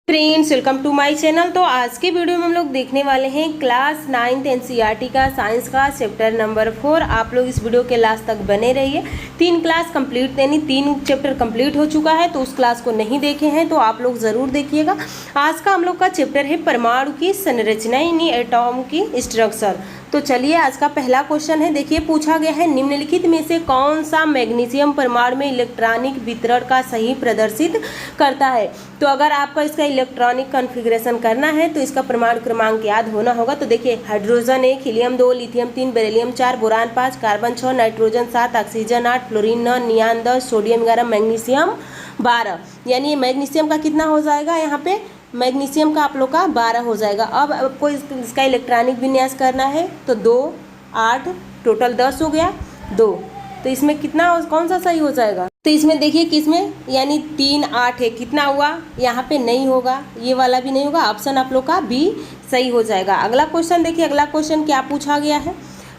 Friends, welcome to my channel. तो आज के वीडियो में हम लोग देखने वाले हैं क्लास 9th एनसीईआरटी का साइंस का चैप्टर नंबर 4। आप लोग इस वीडियो के लास्ट तक बने रहिए। 3 क्लास कंप्लीट, यानी 3 चैप्टर कंप्लीट हो चुका है, तो उस क्लास को नहीं देखे हैं तो आप लोग ज़रूर देखिएगा। आज का हम लोग का चैप्टर है परमाणु की संरचना, यानी एटॉम की स्ट्रक्चर। तो चलिए, आज का पहला क्वेश्चन है। देखिए, पूछा गया है निम्नलिखित में से कौन सा मैग्नीशियम परमाणु में इलेक्ट्रॉनिक वितरण का सही प्रदर्शित करता है। तो अगर आपका इसका इलेक्ट्रॉनिक कॉन्फ़िगरेशन करना है तो इसका परमाणु क्रमांक याद होना होगा। तो देखिए, hydrogen 1, helium 2, lithium 3, beryllium 4, boron 5, carbon 6, nitrogen 7, oxygen 8, fluorine 9, नियान 10, sodium 11, magnesium 12। यानी मैग्नीशियम का कितना हो जाएगा, यहाँ पे मैग्नीशियम का आप लोग का 12 हो जाएगा। अब आपको इसका इलेक्ट्रॉनिक विन्यास करना है तो 2, 8, टोटल 10 हो गया 2। तो इसमें कितना, कौन सा सही हो जाएगा। तो इसमें देखिए किसमें, यानी 3, 8 है, कितना हुआ, यहाँ पे नहीं होगा, ये वाला भी नहीं होगा। ऑप्शन आप लोग का बी सही हो जाएगा। अगला क्वेश्चन देखिए, अगला क्वेश्चन क्या पूछा गया है।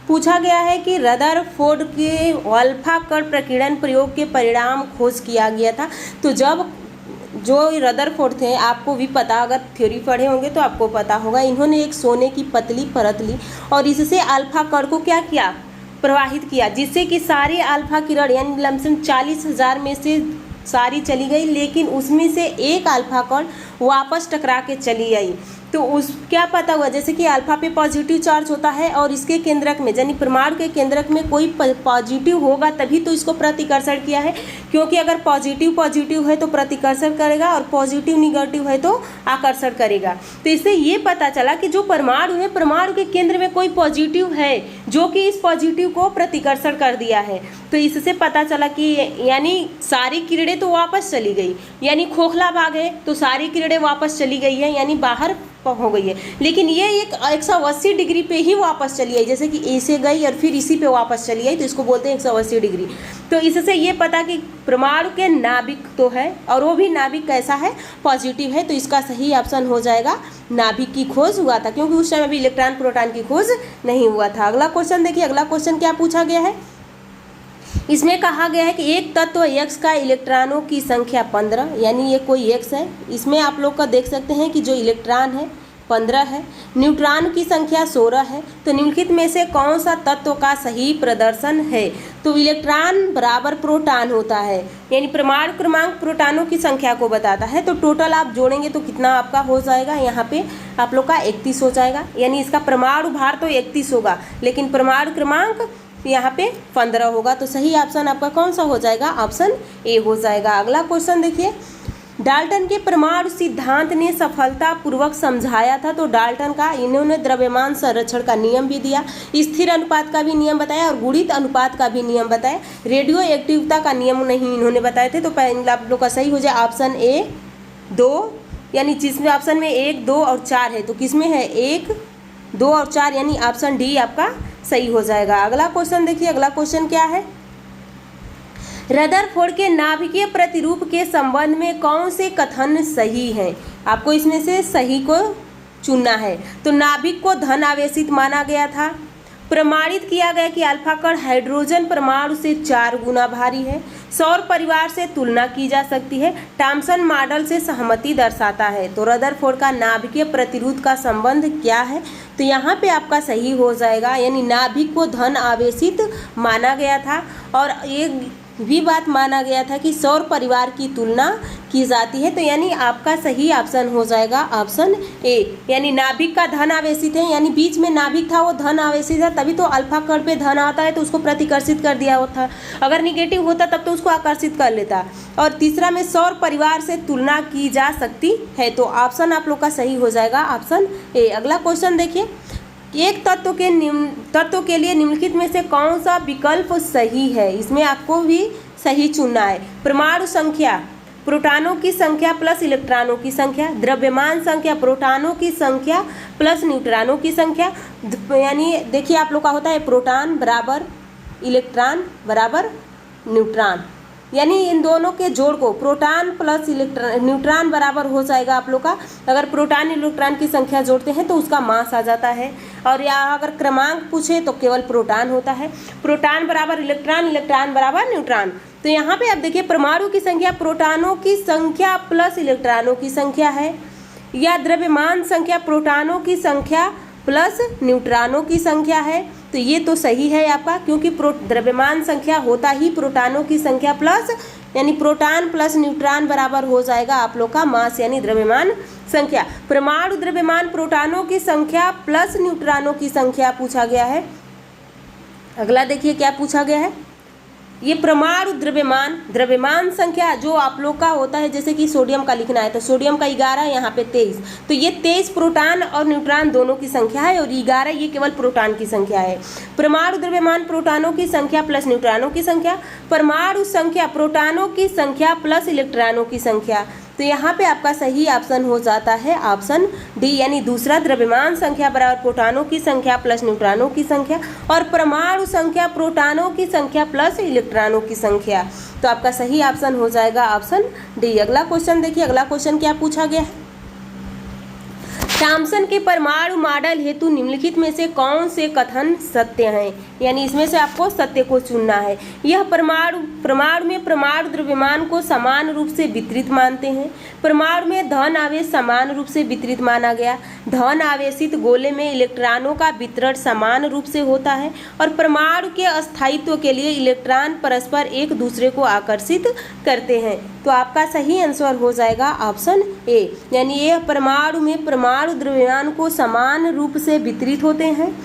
पूछा गया है कि रदरफोर्ड के अल्फा कण प्रकीर्णन प्रयोग के परिणाम खोज किया गया था। तो जब जो रदरफोर्ड थे, आपको भी पता, अगर थ्योरी पढ़े होंगे तो आपको पता होगा, इन्होंने एक सोने की पतली परत ली और इससे अल्फा कण को क्या किया, प्रवाहित किया, जिससे कि सारी अल्फा किरण यानी लमसम 40,000 में से सारी चली गई, लेकिन उसमें से एक अल्फा कण वापस टकरा के चली आई। तो उस क्या पता हुआ, जैसे कि अल्फा पे पॉजिटिव चार्ज होता है और इसके केंद्रक में, यानी परमाणु के केंद्रक में कोई पॉजिटिव होगा तभी तो इसको प्रतिकर्षण किया है, क्योंकि अगर पॉजिटिव है तो प्रतिकर्षण करेगा और पॉजिटिव निगेटिव है तो आकर्षण करेगा। तो इससे ये पता चला कि जो परमाणु है, परमाणु के केंद्र में कोई पॉजिटिव है जो कि इस पॉजिटिव को प्रतिकर्षण कर दिया है। तो इससे पता चला कि यानी सारी किरणें तो वापस चली गई, यानी खोखला भाग है तो सारी किरणें वापस चली गई है, यानी बाहर हो गई है, लेकिन ये एक 180 डिग्री पे ही वापस चली आई, जैसे कि ए से गई और फिर इसी पे वापस चली आई, तो इसको बोलते हैं 180 डिग्री। तो इससे ये पता कि परमाणु के नाभिक तो है और वो भी नाभिक कैसा है, पॉजिटिव है। तो इसका सही ऑप्शन हो जाएगा, नाभिक की खोज हुआ था, क्योंकि उस टाइम अभी इलेक्ट्रॉन प्रोटॉन की खोज नहीं हुआ था। अगला क्वेश्चन देखिए, अगला क्वेश्चन क्या पूछा गया है। इसमें कहा गया है कि एक तत्व X का इलेक्ट्रॉनों की संख्या 15, यानी ये कोई X है। इसमें आप लोग का देख सकते हैं कि जो इलेक्ट्रॉन है 15 है, न्यूट्रॉन की संख्या 16 है। तो निम्नलिखित में से कौन सा तत्व का सही प्रदर्शन है। तो इलेक्ट्रॉन बराबर प्रोटॉन होता है, यानी परमाणु क्रमांक प्रोटॉनों की संख्या को बताता है। तो टोटल आप जोड़ेंगे तो कितना आपका हो जाएगा, यहाँ पे आप लोग का 31 हो जाएगा, यानी इसका परमाणु भार तो 31 होगा, लेकिन परमाणु क्रमांक यहाँ पे 15 होगा। तो सही ऑप्शन आपका कौन सा हो जाएगा, ऑप्शन ए हो जाएगा। अगला क्वेश्चन देखिए, डाल्टन के परमाणु सिद्धांत ने सफलतापूर्वक समझाया था। तो डाल्टन का, इन्होंने द्रव्यमान संरक्षण का नियम भी दिया, स्थिर अनुपात का भी नियम बताया और गुणित अनुपात का भी नियम बताया। रेडियो एक्टिवता का नियम नहीं इन्होंने बताए थे। तो पहले आप लोग का सही हो जाए ऑप्शन ए 2, यानी जिसमें ऑप्शन में 1, 2 और 4 है, तो किसमें है 1, 2 और 4, यानी ऑप्शन डी आपका सही हो जाएगा। अगला क्वेश्चन देखिए, अगला क्वेश्चन क्या है। रदरफोर्ड के नाभिकीय प्रतिरूप के संबंध में कौन से कथन सही हैं। आपको इसमें से सही को चुनना है। तो नाभिक को धन आवेशित माना गया था, प्रमाणित किया गया कि अल्फा कण हाइड्रोजन परमाणु से 4 गुना भारी है, सौर परिवार से तुलना की जा सकती है, थॉम्सन मॉडल से सहमति दर्शाता है। तो रदरफोर्ड का नाभिकीय प्रतिरूप का संबंध क्या है। तो यहाँ पे आपका सही हो जाएगा, यानी नाभिक को धन आवेशित माना गया था और एक भी बात माना गया था कि सौर परिवार की तुलना की जाती है। तो यानी आपका सही ऑप्शन हो जाएगा ऑप्शन ए, यानी नाभिक का धन आवेशित है, यानी बीच में नाभिक था वो धन आवेशित था, तभी तो अल्फा कण पे धन आता है तो उसको प्रतिकर्षित कर दिया होता, अगर निगेटिव होता तब तो उसको आकर्षित कर लेता। और तीसरा में सौर परिवार से तुलना की जा सकती है, तो ऑप्शन आप लोग का सही हो जाएगा ऑप्शन ए। अगला क्वेश्चन देखिए, एक तत्व के लिए निम्नलिखित में से कौन सा विकल्प सही है। इसमें आपको भी सही चुनना है। परमाणु संख्या, प्रोटॉनों की संख्या प्लस इलेक्ट्रॉनों की संख्या, द्रव्यमान संख्या, प्रोटॉनों की संख्या प्लस न्यूट्रॉनों की संख्या। यानी देखिए आप लोग का होता है प्रोटॉन बराबर इलेक्ट्रॉन बराबर न्यूट्रॉन, यानी इन दोनों के जोड़ को प्रोटॉन प्लस न्यूट्रॉन बराबर हो जाएगा आप लोग का। अगर प्रोटॉन इलेक्ट्रॉन की संख्या जोड़ते हैं तो उसका मास आ जाता है, और या अगर क्रमांक पूछे तो केवल प्रोटॉन होता है। प्रोटॉन बराबर इलेक्ट्रॉन, इलेक्ट्रॉन बराबर न्यूट्रॉन। तो यहाँ पे आप देखिए परमाणु की संख्या प्रोटॉनों की संख्या प्लस इलेक्ट्रॉनों की संख्या है, या द्रव्यमान संख्या प्रोटॉनों की संख्या प्लस न्यूट्रॉनों की संख्या है। तो ये तो सही है आपका, क्योंकि द्रव्यमान संख्या होता ही प्रोटॉनों की संख्या प्लस, यानी प्रोटॉन प्लस न्यूट्रॉन बराबर हो जाएगा आप लोग का मास यानी द्रव्यमान संख्या। परमाणु द्रव्यमान प्रोटॉनों की संख्या प्लस न्यूट्रॉनों की संख्या पूछा गया है। अगला देखिए क्या पूछा गया है, ये परमाणु द्रव्यमान संख्या जो आप लोग का होता है, जैसे कि सोडियम का लिखना है तो सोडियम का 11, यहाँ पे 23, तो ये 23 प्रोटॉन और न्यूट्रॉन दोनों की संख्या है और 11 ये केवल प्रोटॉन की संख्या है। परमाणु द्रव्यमान प्रोटॉनों की संख्या प्लस न्यूट्रॉनों की संख्या, परमाणु संख्या प्रोटॉनों की संख्या प्लस इलेक्ट्रॉनों की संख्या। तो यहाँ पे आपका सही ऑप्शन हो जाता है ऑप्शन डी, यानी दूसरा, द्रव्यमान संख्या बराबर प्रोटॉनों की संख्या प्लस न्यूट्रॉनों की संख्या और परमाणु संख्या प्रोटॉनों की संख्या प्लस इलेक्ट्रॉनों की संख्या। तो आपका सही ऑप्शन हो जाएगा ऑप्शन डी। अगला क्वेश्चन देखिए, अगला क्वेश्चन क्या पूछा गया है, थॉम्सन के परमाणु मॉडल हेतु निम्नलिखित में से कौन से कथन सत्य हैं, यानी इसमें से आपको सत्य को चुनना है। यह परमाणु में परमाणु द्रव्यमान को समान रूप से वितरित मानते हैं। परमाणु में धन आवेश समान रूप से वितरित माना गया। धन आवेशित गोले में इलेक्ट्रॉनों का वितरण समान रूप से होता है और परमाणु के अस्थायित्व के लिए इलेक्ट्रॉन परस्पर एक दूसरे को आकर्षित करते हैं। तो आपका सही आंसर हो जाएगा ऑप्शन ए, यानी यह परमाणु में परमाणु द्रव्यमान को समान रूप से वितरित होते हैं।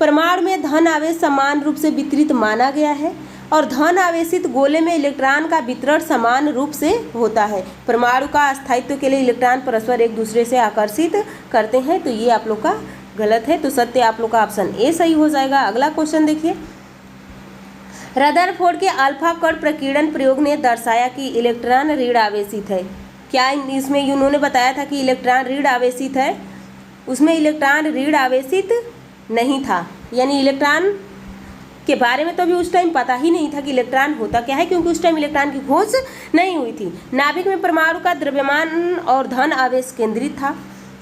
परमाणु में धन आवेश समान रूप से वितरित माना गया है और धन आवेशित गोले में इलेक्ट्रॉन का वितरण समान रूप से होता है। परमाणु का अस्थायित्व के लिए इलेक्ट्रॉन परस्पर एक दूसरे से आकर्षित करते हैं। तो ये आप लोग का गलत है, तो सत्य आप लोग का ऑप्शन ए सही हो जाएगा। अगला क्वेश्चन देखिए, रदरफोर्ड के अल्फा कण प्रकीर्णन प्रयोग ने दर्शाया कि इलेक्ट्रॉन ऋण आवेशित है। क्या इसमें उन्होंने बताया था कि इलेक्ट्रॉन ऋण आवेशित है, उसमें इलेक्ट्रॉन ऋण आवेशित नहीं था, यानी इलेक्ट्रॉन के बारे में तो अभी उस टाइम पता ही नहीं था कि इलेक्ट्रॉन होता क्या है, क्योंकि उस टाइम इलेक्ट्रॉन की खोज नहीं हुई थी। नाभिक में परमाणु का द्रव्यमान और धन आवेश केंद्रित था,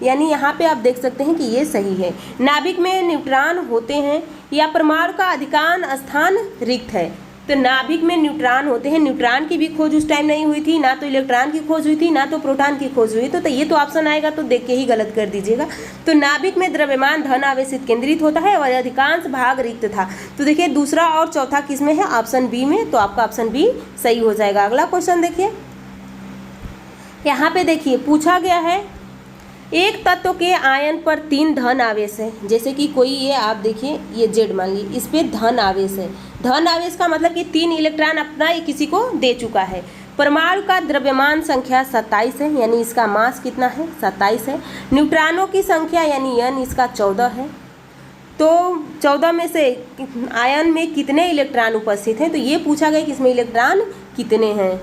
यानी यहाँ पे आप देख सकते हैं कि ये सही है। नाभिक में न्यूट्रॉन होते हैं या परमाणु का अधिकांश स्थान रिक्त है। तो नाभिक में न्यूट्रॉन होते हैं, न्यूट्रॉन की भी खोज उस टाइम नहीं हुई थी, ना तो इलेक्ट्रॉन की खोज हुई थी, ना तो प्रोटॉन की खोज हुई। तो ये तो ऑप्शन आएगा तो देख के ही गलत कर दीजिएगा। तो नाभिक में द्रव्यमान धन आवेशित केंद्रित होता है और अधिकांश भाग रिक्त था। तो देखिए दूसरा और चौथा किस में है, ऑप्शन बी में, तो आपका ऑप्शन बी सही हो जाएगा। अगला क्वेश्चन देखिए, यहाँ पे देखिए पूछा गया है एक तत्व के आयन पर 3 धन आवेश है। जैसे कि कोई ये आप देखिए ये जेड मान लीजिए, इस पे धन आवेश है। धन आवेश का मतलब कि 3 इलेक्ट्रॉन अपना किसी को दे चुका है। परमाणु का द्रव्यमान संख्या 27 है, यानी इसका मास कितना है 27 है। न्यूट्रॉनों की संख्या यानी n इसका 14 है। तो 14 में से आयन में कितने इलेक्ट्रॉन उपस्थित हैं, तो ये पूछा गया कि इसमें इलेक्ट्रॉन कितने हैं।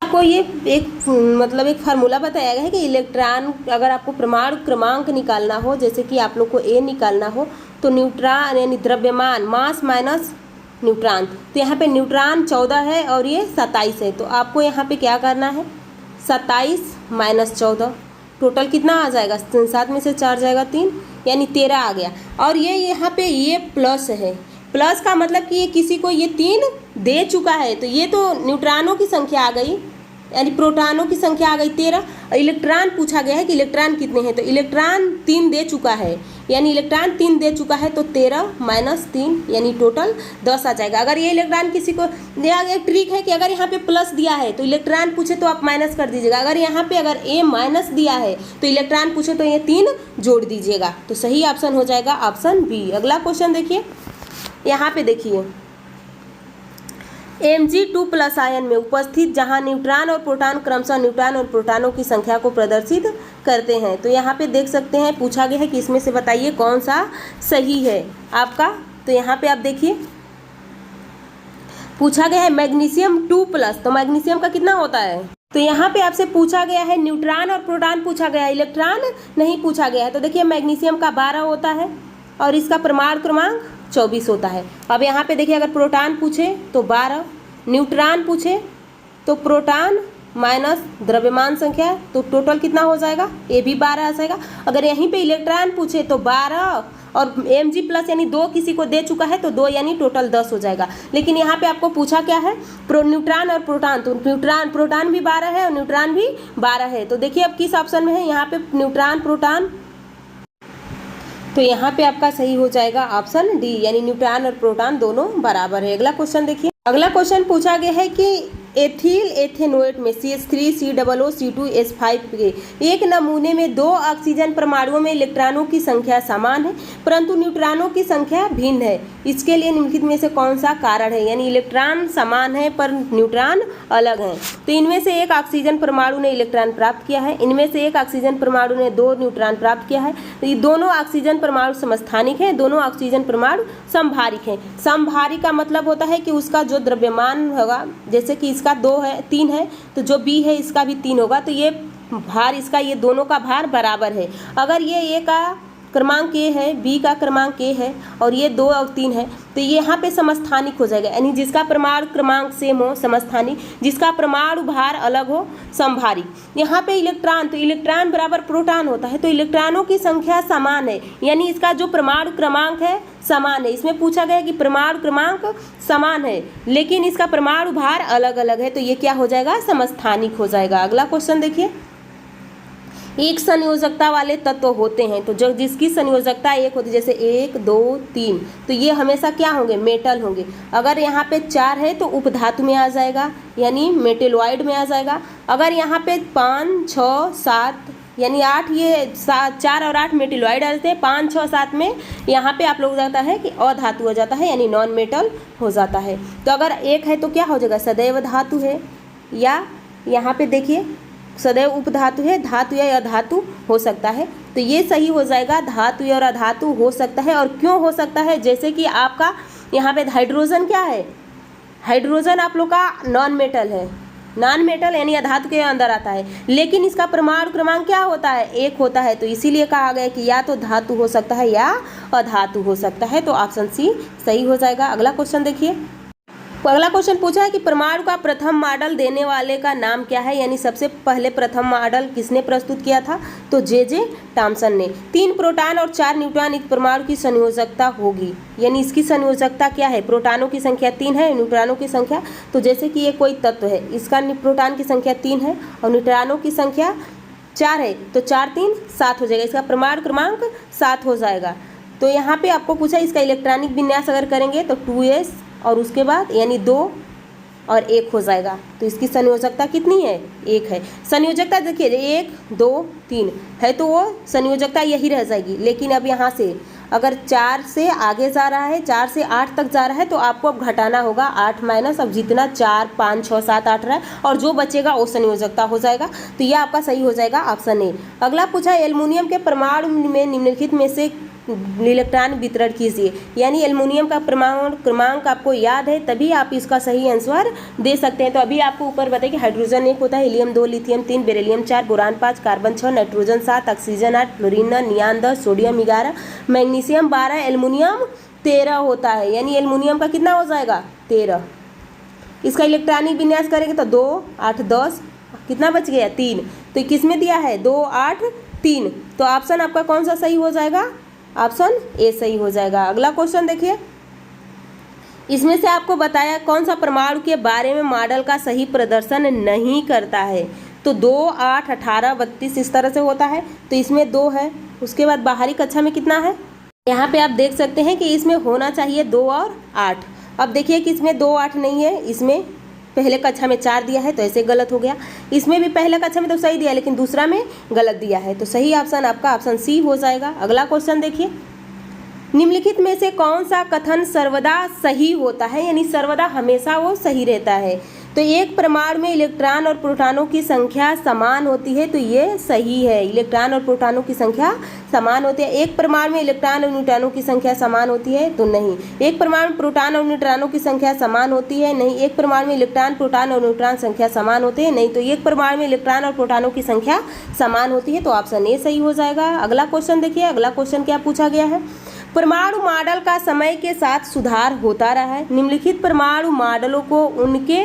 आपको ये एक मतलब एक फार्मूला बताया गया है कि इलेक्ट्रॉन अगर आपको परमाणु क्रमांक निकालना हो, जैसे कि आप लोग को ए निकालना हो, तो न्यूट्रॉन यानी द्रव्यमान मास माइनस न्यूट्रॉन, तो यहाँ पे न्यूट्रॉन 14 है और ये 27 है। तो आपको यहाँ पे क्या करना है 27 माइनस 14, टोटल कितना आ जाएगा, 7 में से 4 जाएगा 3, यानी 13 आ गया। और ये यहाँ पे ये प्लस है, प्लस का मतलब कि ये किसी को ये 3 दे चुका है। तो ये तो न्यूट्रॉनों की संख्या आ गई, यानी प्रोटॉनों की संख्या आ गई 13। और इलेक्ट्रॉन पूछा गया है कि इलेक्ट्रॉन कितने हैं, तो इलेक्ट्रॉन 3 दे चुका है, यानी इलेक्ट्रॉन 3 दे चुका है, तो 13 माइनस 3 यानी टोटल 10 आ जाएगा। अगर ये इलेक्ट्रॉन किसी को एक ट्रिक है कि अगर यहाँ पे प्लस दिया है तो इलेक्ट्रॉन पूछे तो आप माइनस कर दीजिएगा। अगर यहाँ पे अगर ए माइनस दिया है तो इलेक्ट्रॉन पूछे तो ये 3 जोड़ दीजिएगा। तो सही ऑप्शन हो जाएगा ऑप्शन बी। अगला क्वेश्चन देखिए, यहाँ पे देखिए Mg2+ आयन में उपस्थित जहां न्यूट्रॉन और प्रोटॉन क्रमशः न्यूट्रॉन और प्रोटॉनों की संख्या को प्रदर्शित करते हैं। तो यहाँ पे देख सकते हैं पूछा गया है कि इसमें से बताइए कौन सा सही है आपका। तो यहाँ पे आप देखिए पूछा गया है मैग्नीशियम 2+, तो मैग्नीशियम का कितना होता है, तो यहाँ पे आपसे पूछा गया है न्यूट्रॉन और प्रोटॉन पूछा गया है, इलेक्ट्रॉन नहीं पूछा गया है। तो देखिए मैग्नीशियम का 12 होता है और इसका परमाणु क्रमांक 24 होता है। अब यहाँ पे देखिए अगर प्रोटॉन पूछे तो 12, न्यूट्रॉन पूछे तो प्रोटॉन माइनस द्रव्यमान संख्या है, तो टोटल कितना हो जाएगा, ये भी 12 आ जाएगा। अगर यहीं पे इलेक्ट्रॉन पूछे तो 12 और Mg प्लस यानी 2 किसी को दे चुका है तो 2 यानी टोटल 10 हो जाएगा। लेकिन यहाँ पे आपको पूछा क्या है, न्यूट्रॉन और प्रोटॉन, तो प्रोटॉन भी 12 है और न्यूट्रॉन भी 12 है। तो देखिए अब किस ऑप्शन में है, यहाँ पे न्यूट्रॉन प्रोटॉन, तो यहाँ पे आपका सही हो जाएगा ऑप्शन डी, यानी न्यूट्रॉन और प्रोटॉन दोनों बराबर है। अगला क्वेश्चन देखिए, अगला क्वेश्चन पूछा गया है कि एथिल एथेनोएट में CH3 COO C2 H5 के एक नमूने में 2 ऑक्सीजन परमाणुओं में इलेक्ट्रॉनों की संख्या समान है परंतु न्यूट्रॉनों की संख्या भिन्न है। इसके लिए निम्नलिखित में से कौन सा कारण है, यानी इलेक्ट्रॉन समान है पर न्यूट्रॉन अलग हैं। तो इनमें से एक ऑक्सीजन परमाणु ने इलेक्ट्रॉन प्राप्त किया है, इनमें से एक ऑक्सीजन परमाणु ने 2 न्यूट्रॉन प्राप्त किया है। तो ये दोनों ऑक्सीजन परमाणु समस्थानिक हैं, दोनों ऑक्सीजन परमाणु समभारिक हैं। समभारिक का मतलब होता है कि उसका जो द्रव्यमान होगा, जैसे कि इसका 2 है 3 है तो जो B है इसका भी 3 होगा, तो ये भार इसका, ये दोनों का भार बराबर है। अगर ये A का क्रमांक A है, B का क्रमांक A है और ये 2 और 3 है तो ये यहाँ पे समस्थानिक हो जाएगा, यानी जिसका परमाणु क्रमांक सेम हो समस्थानिक, जिसका परमाणु भार अलग हो समभारिक। यहाँ पे इलेक्ट्रॉन, तो इलेक्ट्रॉन बराबर प्रोटॉन होता है, तो इलेक्ट्रॉनों की संख्या समान है, यानी इसका जो परमाणु क्रमांक है समान है। इसमें पूछा गया है कि परमाणु क्रमांक समान है लेकिन इसका परमाणु भार अलग अलग है, तो ये क्या हो जाएगा, समस्थानिक हो जाएगा। अगला क्वेश्चन देखिए, एक संयोजकता वाले तत्व होते हैं, तो जो जिसकी संयोजकता एक होती है, जैसे 1 2 3, तो ये हमेशा क्या होंगे, मेटल होंगे। अगर यहाँ पे 4 है तो उपधातु में आ जाएगा, यानी मेटेलॉइड में आ जाएगा। अगर यहाँ पे 5 6 7 यानी 8, ये 4 और 8 मेटेलॉइड आ जाते हैं, 5 6 7 में यहाँ पे आप लोग जाता है कि अधातु हो जाता है, यानी नॉन मेटल हो जाता है। तो अगर 1 है तो क्या हो जाएगा, सदैव धातु है, या यहाँ पे देखिए सदैव उपधातु है, धातु या अधातु हो सकता है, तो ये सही हो जाएगा, धातु और अधातु हो सकता है। और क्यों हो सकता है, जैसे कि आपका यहाँ पे हाइड्रोजन क्या है, हाइड्रोजन आप लोग का नॉन मेटल है, नॉन मेटल यानी अधातु के अंदर आता है, लेकिन इसका परमाणु क्रमांक क्या होता है, 1 होता है, तो इसीलिए कहा गया कि या तो धातु हो सकता है या अधातु हो सकता है, तो ऑप्शन सी सही हो जाएगा। अगला क्वेश्चन देखिए, अगला क्वेश्चन पूछा है कि परमाणु का प्रथम मॉडल देने वाले का नाम क्या है, यानी सबसे पहले प्रथम मॉडल किसने प्रस्तुत किया था, तो J.J. टॉमसन ने। 3 प्रोटॉन और 4 न्यूट्रॉन एक परमाणु की संयोजकता होगी, यानी इसकी संयोजकता क्या है, प्रोटॉनों की संख्या 3 है, न्यूट्रॉनों की संख्या, तो जैसे कि ये कोई तत्व है, इसका प्रोटॉन की संख्या 3 है और न्यूट्रॉनों की संख्या 4 है, तो 4 3 7 हो जाएगा, इसका परमाणु क्रमांक 7 हो जाएगा। तो यहाँ पे आपको पूछा इसका इलेक्ट्रॉनिक विन्यास अगर करेंगे तो 2s और उसके बाद यानी 2 और 1 हो जाएगा, तो इसकी संयोजकता कितनी है, 1 है। संयोजकता देखिए 1 2 3 है तो वो संयोजकता यही रह जाएगी, लेकिन अब यहाँ से अगर 4 से आगे जा रहा है, 4 से 8 तक जा रहा है, तो आपको अब घटाना होगा 8 माइनस, अब जितना 4 5 6 7 8 रहा है और जो बचेगा वो संयोजकता हो जाएगा, तो यह आपका सही हो जाएगा ऑप्शन ए। अगला पूछा है एल्युमिनियम के परमाणु में निम्नलिखित में से इलेक्ट्रॉन वितरण कीजिए, यानी एल्युमिनियम का परमाणु क्रमांक आपको याद है तभी आप इसका सही आंसर दे सकते हैं। तो अभी आपको ऊपर बताइए कि हाइड्रोजन 1 होता है, helium 2, lithium 3, beryllium 4, boron 5, carbon 6, nitrogen 7, oxygen 8, fluorine 9, नियान 10, sodium 11, magnesium 12, aluminium 13 होता है, यानी एल्युमिनियम का कितना हो जाएगा 13। इसका इलेक्ट्रॉनिक विन्यास करेंगे तो 2 8 10, कितना बच गया 3, तो किस में दिया है 2 8 3, तो ऑप्शन आपका कौन सा सही हो जाएगा, ऑप्शन ए सही हो जाएगा। अगला क्वेश्चन देखिए, इसमें से आपको बताया कौन सा परमाणु के बारे में मॉडल का सही प्रदर्शन नहीं करता है, तो 2 8 18 32 इस तरह से होता है, तो इसमें 2 है, उसके बाद बाहरी कक्षा में कितना है, यहाँ पे आप देख सकते हैं कि इसमें होना चाहिए 2 और 8। अब देखिए कि इसमें 2 8 नहीं है, इसमें पहले कक्षा में 4 दिया है तो ऐसे गलत हो गया, इसमें भी पहले कक्षा में तो सही दिया लेकिन दूसरा में गलत दिया है, तो सही ऑप्शन आपका ऑप्शन सी हो जाएगा। अगला क्वेश्चन देखिए, निम्नलिखित में से कौन सा कथन सर्वदा सही होता है, यानी सर्वदा हमेशा वो सही रहता है, तो एक परमाणु में इलेक्ट्रॉन और प्रोटॉनों की संख्या समान होती है, तो ये सही है, इलेक्ट्रॉन और प्रोटॉनों की संख्या समान होती है। एक परमाणु में इलेक्ट्रॉन और न्यूट्रॉनों की संख्या समान होती है, तो नहीं। एक परमाणु में प्रोटॉन और न्यूट्रॉनों की संख्या समान होती है, नहीं। एक परमाणु में इलेक्ट्रॉन प्रोटॉन और न्यूट्रॉन संख्या समान होते हैं, नहीं। तो एक परमाणु में इलेक्ट्रॉन और प्रोटॉनों की संख्या समान होती है, तो ऑप्शन ए सही हो जाएगा। अगला क्वेश्चन देखिए, अगला क्वेश्चन क्या पूछा गया है, परमाणु मॉडल का समय के साथ सुधार होता रहा है, निम्नलिखित परमाणु मॉडलों को उनके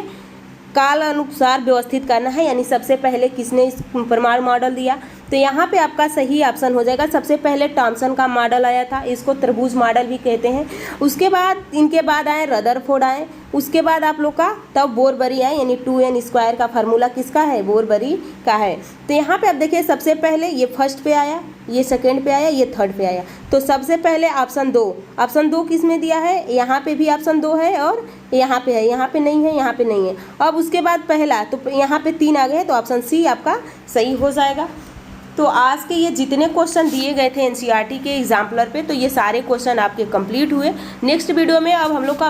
काल अनुसार व्यवस्थित करना है, यानी सबसे पहले किसने इस परमाणु मॉडल दिया। तो यहाँ पे आपका सही ऑप्शन हो जाएगा, सबसे पहले थॉमसन का मॉडल आया था, इसको त्रिभुज मॉडल भी कहते हैं। उसके बाद इनके बाद आए रदरफोर्ड आए, उसके बाद आप लोग का तब बोरबरी आए, यानी 2n² का फार्मूला किसका है, बोरबरी का है। तो यहाँ पे आप देखिए सबसे पहले ये फर्स्ट पे आया, ये सेकंड पे आया, ये थर्ड पे आया। तो सबसे पहले ऑप्शन 2 किस में दिया है, यहाँ पे भी ऑप्शन 2 है और यहाँ पे है, यहाँ पे नहीं है, यहाँ पे नहीं है। अब उसके बाद पहला, तो यहाँ पे 3 आ गए, तो ऑप्शन सी आपका सही हो जाएगा। तो आज के ये जितने क्वेश्चन दिए गए थे एनसीईआरटी के एग्जाम्पलर पे, तो ये सारे क्वेश्चन आपके कंप्लीट हुए। नेक्स्ट वीडियो में अब हम लोग का